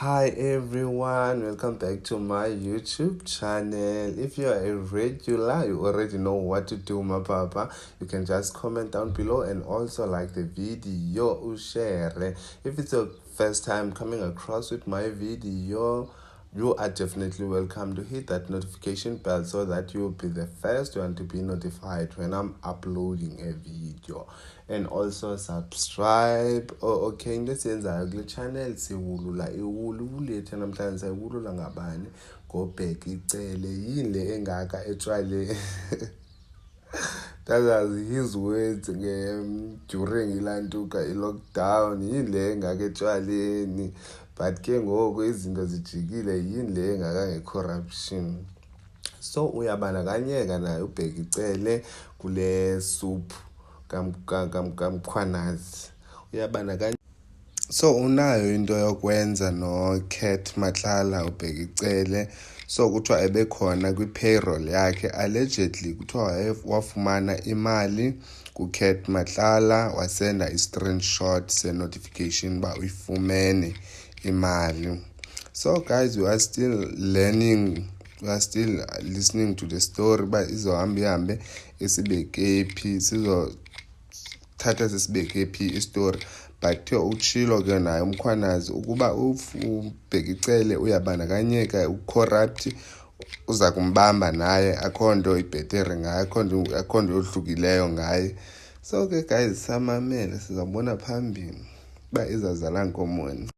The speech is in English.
Hi everyone, welcome back to my YouTube channel. If you are a regular, you already know what to do, my papa. You can just comment down below and also like the video, share. If it's your first time coming across with my video, you are definitely welcome to hit that notification bell so that you'll be the first one to be notified when I'm uploading a video. And also subscribe. Okay, into esiyenzayo kule channel siwulula iwululethe namhlanje sayiwulula ngabani ngobheka icele yini le engaka etshwale. That was his words during ilantuka i-lockdown. Yini le engaka etshwaleni, but ke ngoku izinto zijikile, yini le engaka nge-corruption. So uyabandakanyeka naye ubheka icele kule soup kamkhwanazi uyabandakanya. So unayo into yokwenza no-Cat Matlala ubheka icele. So kuthiwa ebekhona kwi-payroll yakhe, allegedly kuthiwa wafumana imali ku-Cat Matlala, wasenda i-screenshot se-notification uba uyifumene imali. So guys, we are still learning, we are still listening to the story uba izohambe isibeke phi, sizothatha sisibeke phi istory. But utshilo ke naye umkhwanazi ukuba ubheka icele uyabandakanyeka, ucorrupt, uza kumbamba naye, akho nto ibhetere ngaye, akho nto yohlukileyo ngaye. So ke guys, samamele, sizabona phambili uba izazala nkomoni.